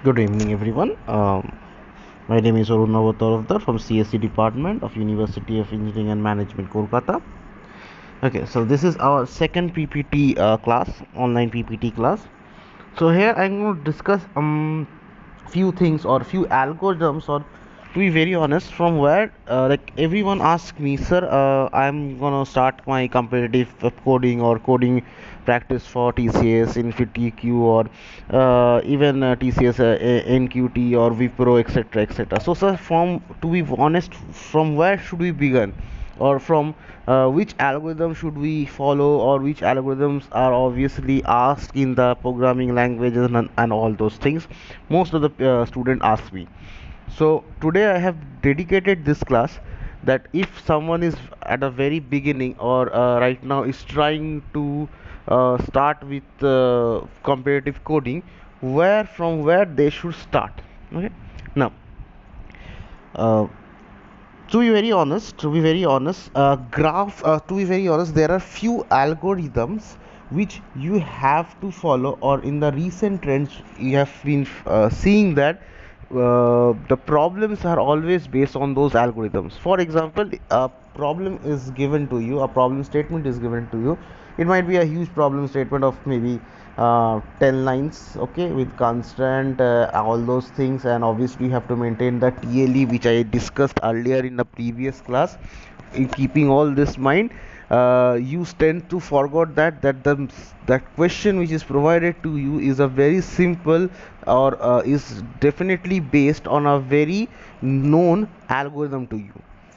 Good evening, everyone. My name is Arun Navatarvdar from CSC Department of University of Engineering and Management, Kolkata. Okay, so this is our second PPT class, online PPT class. So here I'm going to discuss few things or few algorithms, or to be very honest, from where like everyone asks me, sir, I'm gonna start my competitive coding or coding practice for TCS, InfitEQ, or even TCS, NQT, or Wipro, etc., etc. So, sir, from to be honest, from where should we begin, or from which algorithm should we follow, or which algorithms are obviously asked in the programming languages, and all those things most of the student ask me. So today I have dedicated this class that if someone is at a very beginning, or right now is trying to start with comparative coding, where they should start. Okay, now uh, graph to be very honest, there are few algorithms which you have to follow, or in the recent trends you have been seeing that the problems are always based on those algorithms. For example, a problem is given to you, a problem statement is given to you. It might be a huge problem statement of maybe 10 lines, okay, with constant all those things, and obviously you have to maintain the TLE, which I discussed earlier in the previous class. In keeping all this mind, you tend to forget that question which is provided to you is a very simple, or is definitely based on a very known algorithm to you.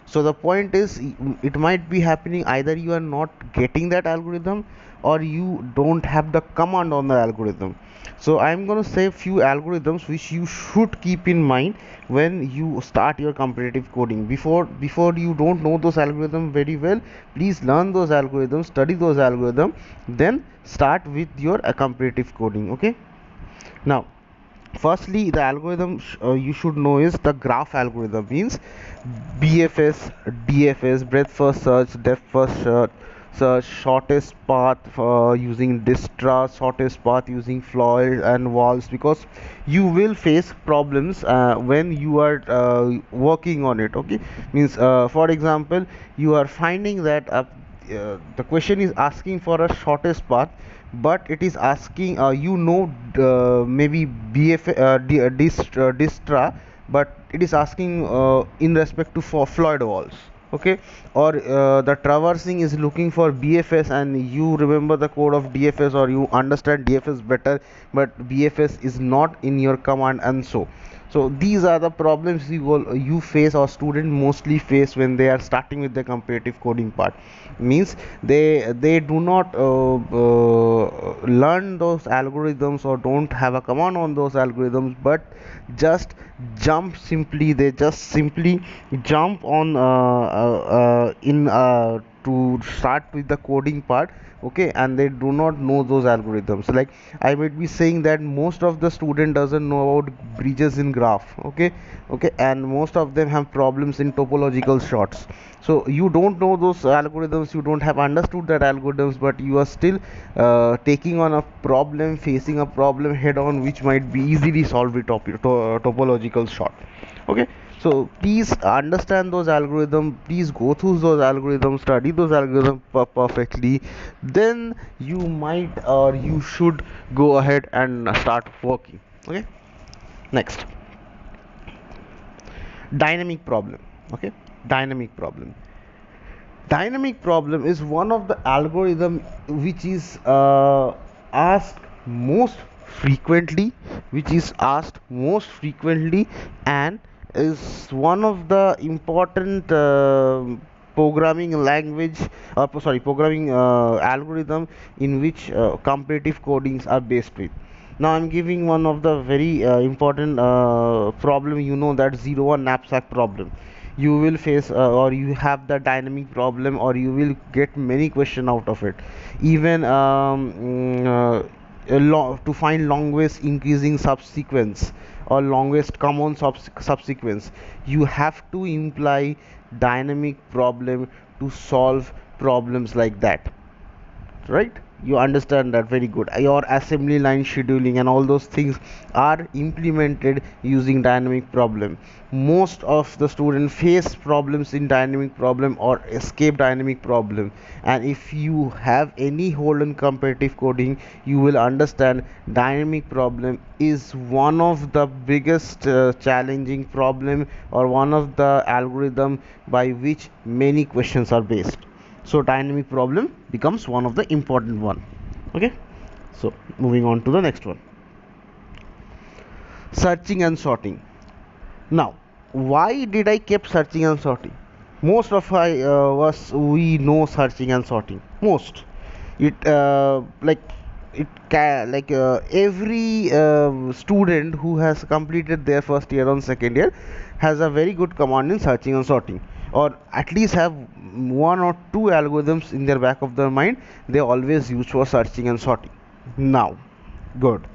So the point is, it might be happening either you are not getting that algorithm, or you don't have the command on the algorithm. So I'm going to say few algorithms which you should keep in mind when you start your competitive coding. Before you don't know those algorithms very well, please learn those algorithms, study those algorithms, then start with your competitive coding. Okay, now firstly, the algorithm you should know is the graph algorithm. Means BFS, DFS, breadth first search, depth first search, shortest path using distra, shortest path using Floyd and walls, because you will face problems when you are working on it. Okay, means for example, you are finding that the question is asking for a shortest path, but it is asking maybe distra, but it is asking in respect to for Floyd walls. Okay, or the traversing is looking for BFS, and you remember the code of DFS, or you understand DFS better, but BFS is not in your command, and so these are the problems you face, or student mostly face when they are starting with the comparative coding part. Means they do not learn those algorithms, or don't have a command on those algorithms, but just they just simply jump on in to start with the coding part. Okay, and they do not know those algorithms. Like, I might be saying that most of the student doesn't know about bridges in graph. Okay, and most of them have problems in topological shots. So you don't know those algorithms, you don't have understood that algorithms, but you are still taking on a problem, facing a problem head on, which might be easily solved with topological shot. Okay, so please understand those algorithms, please go through those algorithms, study those algorithms perfectly, then you might, or you should go ahead and start working. Okay, next, dynamic problem. Okay, dynamic problem. Dynamic problem is one of the algorithm which is asked most frequently, and is one of the important programming language, programming algorithm in which comparative codings are based with. Now I'm giving one of the very important problem, that 01 knapsack problem. You will face, or you have the dynamic problem, or you will get many question out of it. Even to find longest increasing subsequence, or longest common subsequence, you have to imply dynamic problem to solve problems like that. right? You understand that very good. Your assembly line scheduling and all those things are implemented using dynamic problem. Most of the students face problems in dynamic problem or escape dynamic problem, and if you have any hold on competitive coding, you will understand dynamic problem is one of the biggest challenging problem, or one of the algorithm by which many questions are based. So dynamic problem becomes one of the important one. Okay, so moving on to the next one, searching and sorting. Now, why did I keep searching and sorting? Most of us, we know searching and sorting. Most it like every student who has completed their first year on second year has a very good command in searching and sorting, or at least have one or two algorithms in their back of their mind they always use for searching and sorting. Now, good,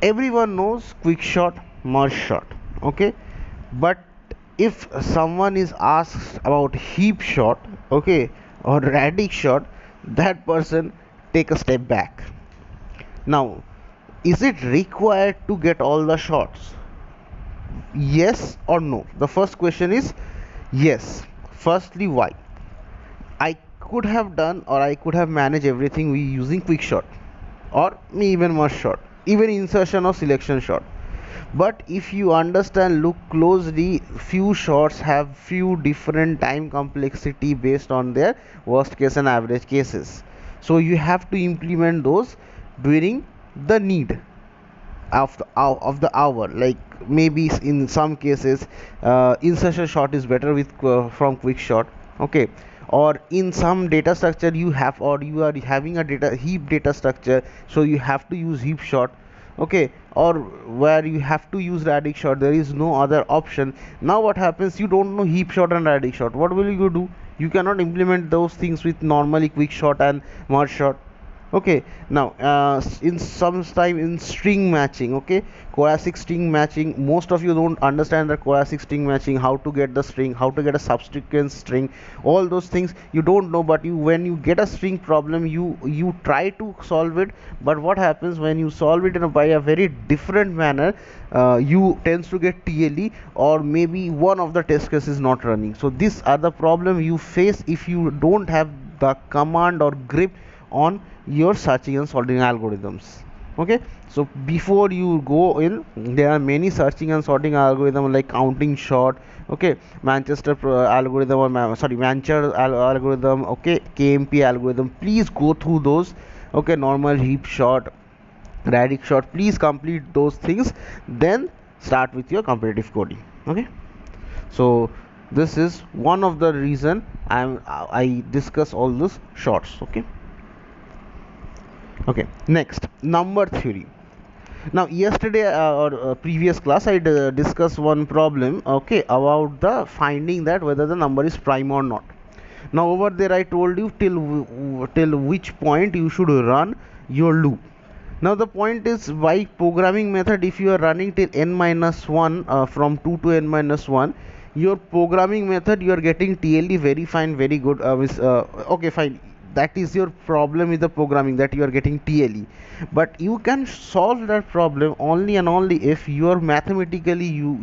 everyone knows quick shot, merge shot, okay, but if someone is asked about heap shot, okay, or radic shot, that person take a step back. Now, is it required to get all the shots? Yes or no? The first question is yes. Firstly, why? I could have done, or I could have managed everything we using quick shot, or even merge shot, even insertion or selection shot. But if you understand, look closely, few shots have few different time complexity based on their worst case and average cases, so you have to implement those during the need of the hour. Like maybe in some cases insertion shot is better with from quick shot, okay, or in some data structure you have, or you are having a data heap data structure, so you have to use heap shot, okay, or where you have to use radic shot, there is no other option. Now what happens, you don't know heap shot and radic shot, what will you do? You cannot implement those things with normally quick shot and merge shot. Okay, now in some time in string matching, okay, classic string matching, most of you don't understand the classic string matching, how to get the string, how to get a subsequent string, all those things you don't know. But you, when you get a string problem, you try to solve it, but what happens when you solve it in by a very different manner, you tends to get TLE, or maybe one of the test cases is not running. So these are the problem you face if you don't have the command or grip on your searching and sorting algorithms. Okay, so before you go in, there are many searching and sorting algorithm like counting shot, okay, algorithm, or algorithm, okay, KMP algorithm, please go through those, okay, normal heap shot, radic shot, please complete those things, then start with your competitive coding. Okay, so this is one of the reason I discuss all those shots. Okay, okay, next, number theory. Now yesterday or previous class I discussed one problem, okay, about the finding that whether the number is prime or not. Now over there I told you till which point you should run your loop. Now the point is, by programming method, if you are running till n minus 1, from 2 to n minus 1, your programming method you are getting TLE very fine, very good, okay, fine, that is your problem with the programming, that you are getting TLE. But you can solve that problem only and only if you are mathematically, you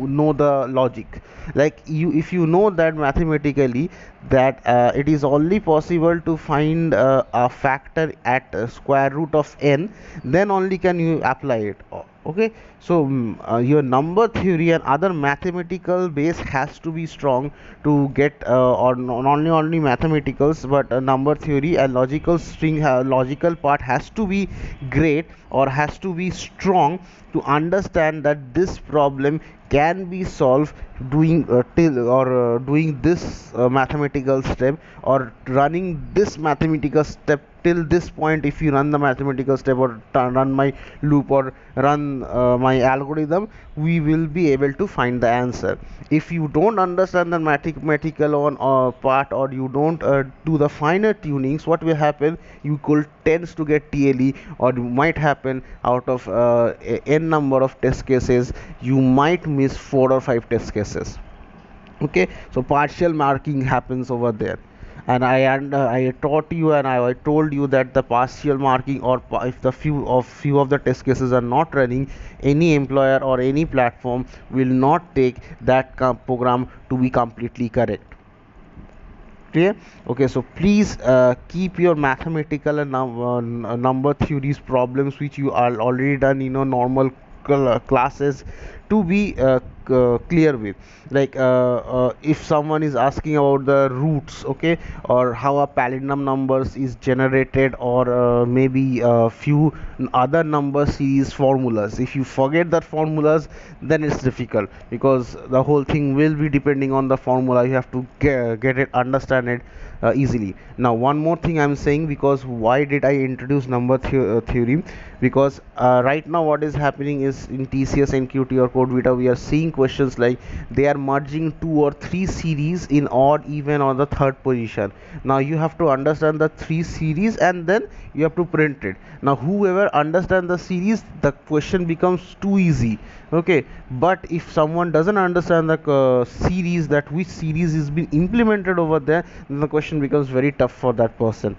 know the logic. Like you, if you know that mathematically that it is only possible to find a factor at square root of n, then only can you apply it. Okay, so your number theory and other mathematical base has to be strong to get, or not only mathematicals, but number theory and logical part has to be great, or has to be strong, to understand that this problem can be solved doing till or doing this mathematical step, or running this mathematical step till this point. If you run the mathematical step, or run my loop, or run my algorithm, we will be able to find the answer. If you don't understand the mathematical on part, or you don't do the finer tunings, what will happen, you could tends to get TLE, or you might happen out of n number of test cases, you might miss 4 or 5 test cases. Okay, so partial marking happens over there. and I taught you, and I told you that the partial marking, or if the few of the test cases are not running, any employer or any platform will not take that program to be completely correct. Clear? Okay, so please keep your mathematical and number theories problems which you are already done in your normal classes to be clear with, like if someone is asking about the roots, okay, or how a palindrome numbers is generated, or maybe a few other number series formulas, if you forget that formulas, then it's difficult, because the whole thing will be depending on the formula. You have to get it, understand it easily. Now one more thing I'm saying, because why did I introduce number theory, because right now what is happening is in TCS, NQT or Code Vita, we are seeing questions like they are merging two or three series in odd, even, or the third position. Now you have to understand the three series, and then you have to print it. Now whoever understand the series, the question becomes too easy, okay. But if someone doesn't understand the series, that which series is being implemented over there, then the question becomes very tough for that person.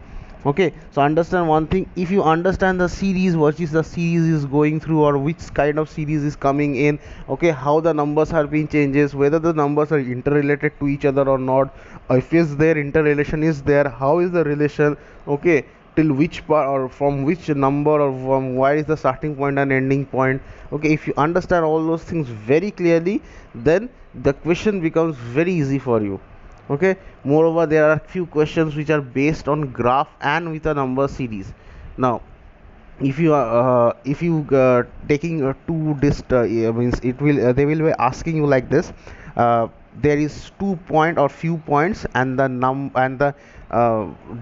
Okay, so understand one thing: if you understand the series, what is the series is going through, or which kind of series is coming in, okay, how the numbers are being changes, whether the numbers are interrelated to each other or not, if is there interrelation is there, how is the relation, okay, till which part, or from which number, or from where is the starting point and ending point, okay, if you understand all those things very clearly, then the question becomes very easy for you, okay. Moreover, there are few questions which are based on graph and with a number series. Now if you taking two dist means it will they will be asking you like this: there is 2 point or few points, and the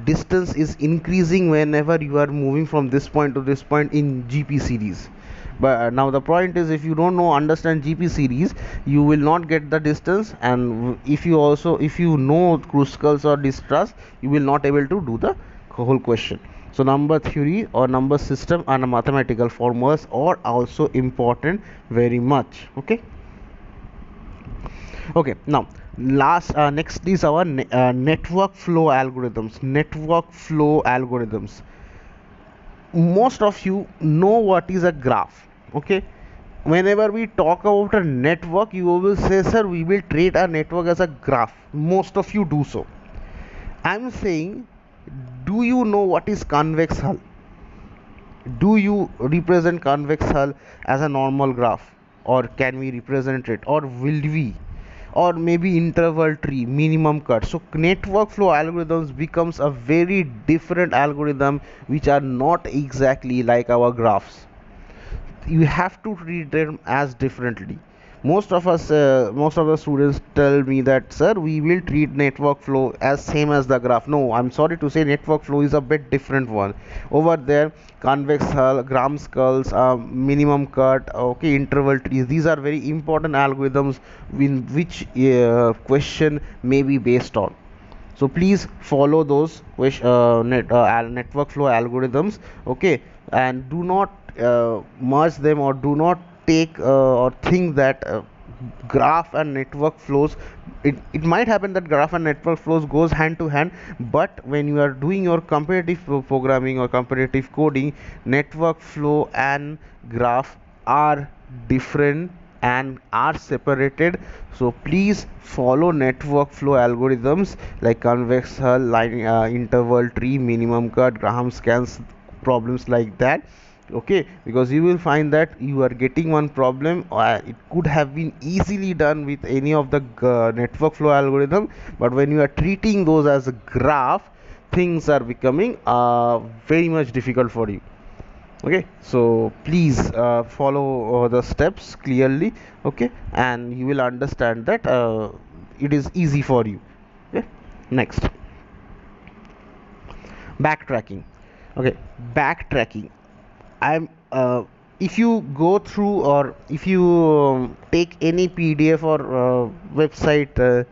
distance is increasing whenever you are moving from this point to this point in GP series. But now the point is, if you don't know understand GP series, you will not get the distance, and if you know Kruskal's or distrust, you will not able to do the whole question. So number theory or number system and mathematical formulas are also important very much, okay. Okay, now next is our network flow algorithms. Most of you know what is a graph, okay. Whenever we talk about a network, you will say, sir, we will treat a network as a graph. Most of you do so. I'm saying, do you know what is convex hull? Do you represent convex hull as a normal graph, or can we represent it, or will we, or maybe interval tree, minimum cut? So network flow algorithms becomes a very different algorithm, which are not exactly like our graphs. You have to treat them as differently. Most of the students tell me that, sir, we will treat network flow as same as the graph. No, I'm sorry to say, network flow is a bit different one. Over there, convex hull, gram skulls, minimum cut, okay, interval trees, these are very important algorithms in which question may be based on. So please follow those network flow algorithms, okay, and do not merge them, or do not take or think that graph and network flows, it might happen that graph and network flows goes hand to hand, but when you are doing your competitive programming or competitive coding, network flow and graph are different and are separated. So please follow network flow algorithms like convex hull, line interval tree, minimum cut, Graham scans, problems like that, okay, because you will find that you are getting one problem, it could have been easily done with any of the network flow algorithm, but when you are treating those as a graph, things are becoming very much difficult for you, okay. So please follow the steps clearly, okay, and you will understand that it is easy for you, okay. Next, backtracking. Okay, backtracking. I'm if you go through, or if you take any PDF or website,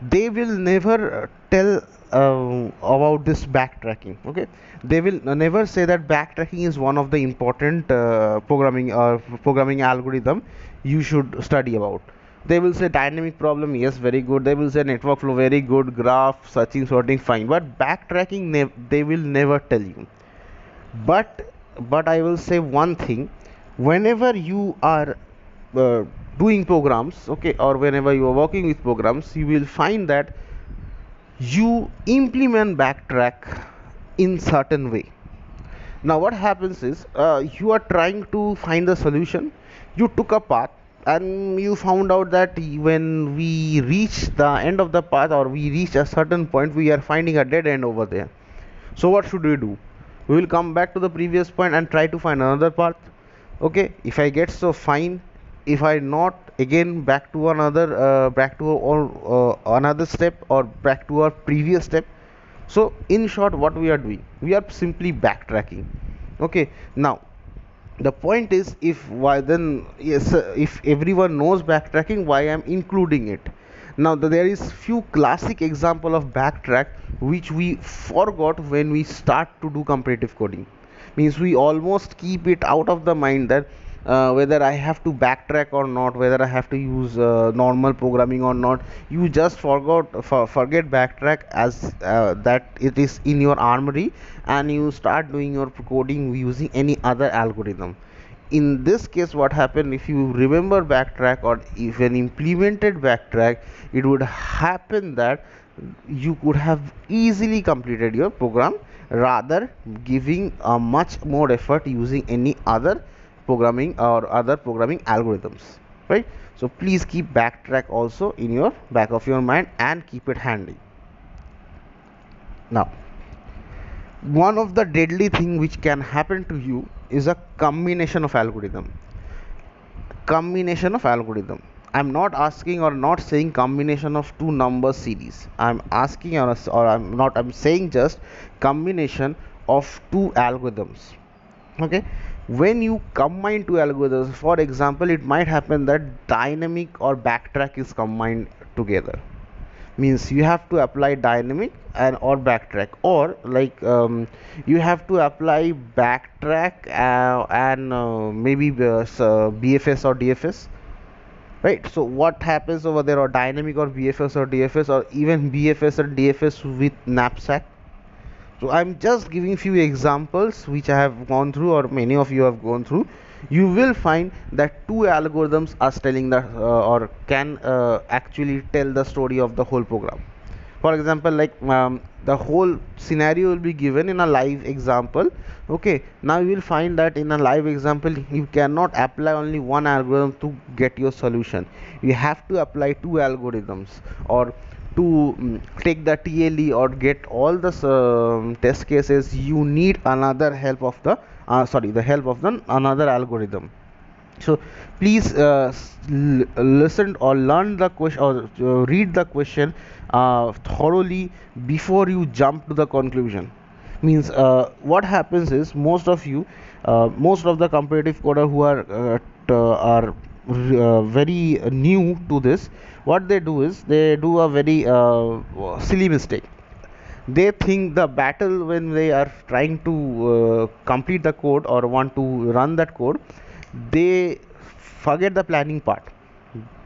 they will never tell about this backtracking, okay. They will never say that backtracking is one of the important programming algorithm you should study about, They will say dynamic problem, yes, very good. They will say network flow, very good. Graph, searching, sorting, fine. But backtracking, they will never tell you. But I will say one thing: whenever you are uh, doing programs, okay, or whenever you are working with programs, you will find that you implement backtrack in certain way. Now what happens is, you are trying to find the solution. You took a path and you found out that when we reach the end of the path, or we reach a certain point, we are finding a dead end over there. So what should we do? We will come back to the previous point and try to find another path. Okay, if I get, so fine. If I not, again back to another, back to another step, or back to our previous step. So in short, what we are doing, we are simply backtracking. Okay, now the point is, if why then, yes, if everyone knows backtracking, why I'm including it. Now there is few classic example of backtrack which we forgot when we start to do competitive coding. Means we almost keep it out of the mind that whether I have to backtrack or not, whether I have to use normal programming or not. You just forget backtrack, as that it is in your armory, and you start doing your coding using any other algorithm. In this case, what happened, if you remember backtrack, or even implemented backtrack, it would happen that you could have easily completed your program, rather giving a much more effort using any other programming or other programming algorithms, right? So please keep backtrack also in your back of your mind and keep it handy. Now, one of the deadly thing which can happen to you is a combination of algorithm. I'm not asking or not saying combination of two number series. I'm asking, or I'm not, I'm saying just combination of two algorithms. Okay, when you combine two algorithms, for example, it might happen that dynamic or backtrack is combined together. Means you have to apply dynamic and or backtrack, or like, you have to apply backtrack and maybe bfs or dfs, right? So what happens over there, or dynamic or bfs or dfs, or even bfs or dfs with knapsack. So I'm just giving few examples which I have gone through, or many of you have gone through. You will find that two algorithms are telling the or can actually tell the story of the whole program. For example, like, the whole scenario will be given in a live example. Okay, now you will find that in a live example you cannot apply only one algorithm to get your solution. You have to apply two algorithms, or to take the TLE or get all the test cases. You need another help of the the help of the another algorithm. So please listen or learn the question, or read the question thoroughly before you jump to the conclusion. Means what happens is, most of the competitive coder who are very new to this, what they do is they do a very silly mistake. They think the battle, when they are trying to complete the code or want to run that code, they forget the planning part.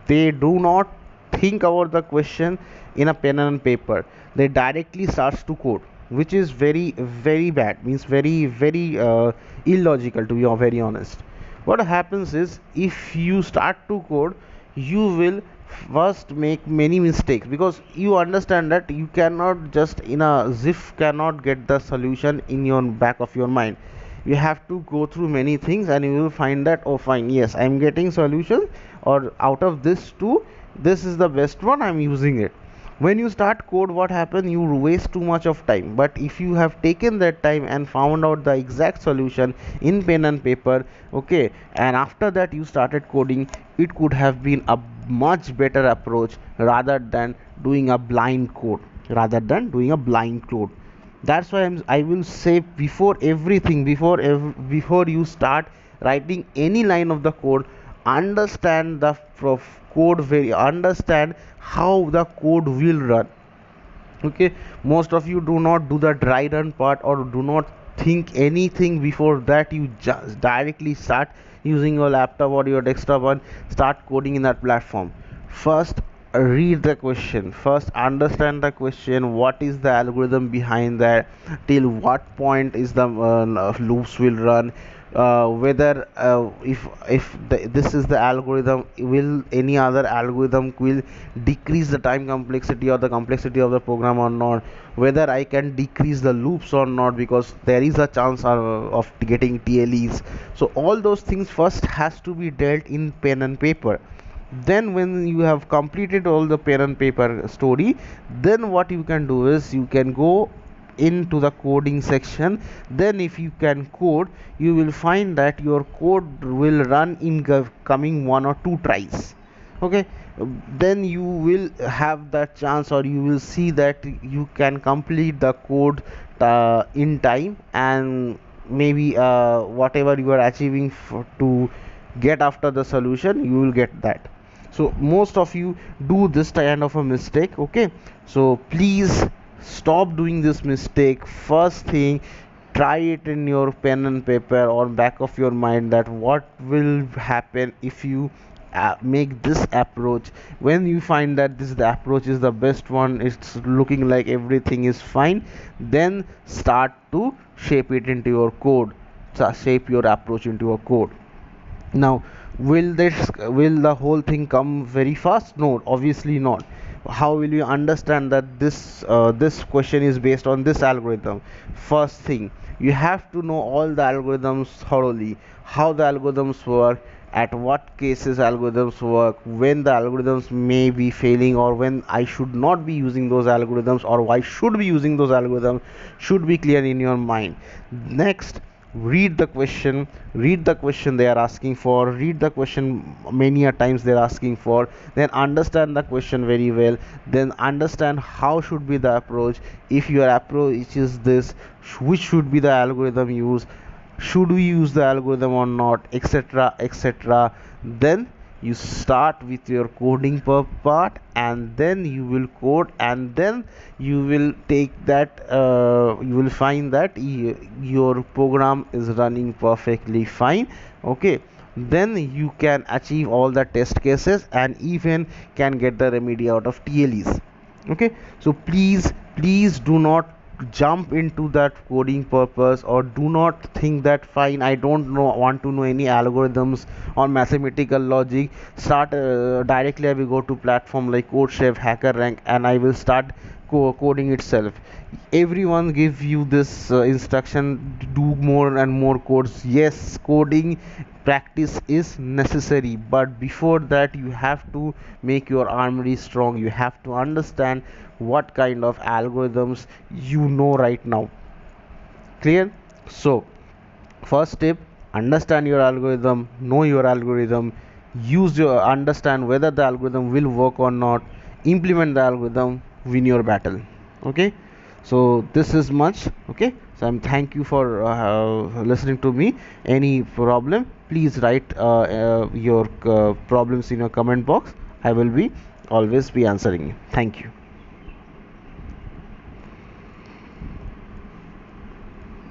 They do not think about the question in a pen and paper. They directly starts to code, which is very very bad. Means very very illogical, to be very honest. What happens is, if you start to code, you will first make many mistakes, because you understand that you cannot just in a zip cannot get the solution in your back of your mind. You have to go through many things, and you will find that, oh fine, yes, I'm getting solution, or out of this two, this is the best one, I'm using it. When you start code, what happens, you waste too much of time. But if you have taken that time and found out the exact solution in pen and paper, okay, and after that you started coding, it could have been a much better approach, rather than doing a blind code. That's why I will say, before everything, before you start writing any line of the code, understand the code, very understand how the code will run. Okay, most of you do not do the dry run part, or do not think anything before that. You just directly start using your laptop or your desktop and start coding in that platform. First, read the question. First, understand the question. What is the algorithm behind that? Till what point is the loops will run? Whether this is the algorithm, will any other algorithm will decrease the time complexity or the complexity of the program or not? Whether I can decrease the loops or not, because there is a chance of getting TLEs. So all those things first has to be dealt in pen and paper. Then when you have completed all the pen and paper story, then what you can do is you can go into the coding section. Then if you can code, you will find that your code will run in coming 1 or 2 tries. Okay. Then you will have that chance, or you will see that you can complete the code in time, and maybe whatever you are achieving to get after the solution, you will get that. So most of you do this kind of a mistake. Okay, so please stop doing this mistake. First thing, try it in your pen and paper or back of your mind, that what will happen if you make this approach. When you find that this the approach is the best one, it's looking like everything is fine, then start to shape it into your code. Shape your approach into your code. Now, will the whole thing come very fast? No, obviously not. How will you understand that this question is based on this algorithm? First thing, you have to know all the algorithms thoroughly, how the algorithms work, at what cases algorithms work, when the algorithms may be failing, or when I should not be using those algorithms, or why should be using those algorithms, should be clear in your mind. Next, read the question they are asking for, read the question many a times they're asking for, then understand the question very well, then understand how should be the approach. If your approach is this, which should be the algorithm used, should we use the algorithm or not, etc, etc. Then you start with your coding per part, and then you will code, and then you will take that you will find that your program is running perfectly fine. Okay, then you can achieve all the test cases and even can get the remedy out of TLEs. Okay, so please do not jump into that coding purpose, or do not think that fine, I don't know want to know any algorithms or mathematical logic. Start directly, I will go to platform like CodeChef, HackerRank, and I will start coding itself. Everyone give you this instruction to do more and more codes. Yes, coding practice is necessary, but before that you have to make your armory strong. You have to understand what kind of algorithms you know right now. Clear? So first tip, understand your algorithm, know your algorithm, use your understand whether the algorithm will work or not, implement the algorithm, win your battle. Okay, so this is much. Okay, so I'm thank you for listening to me. Any problem, please write your problems in your comment box. I will be always be answering you. Thank you.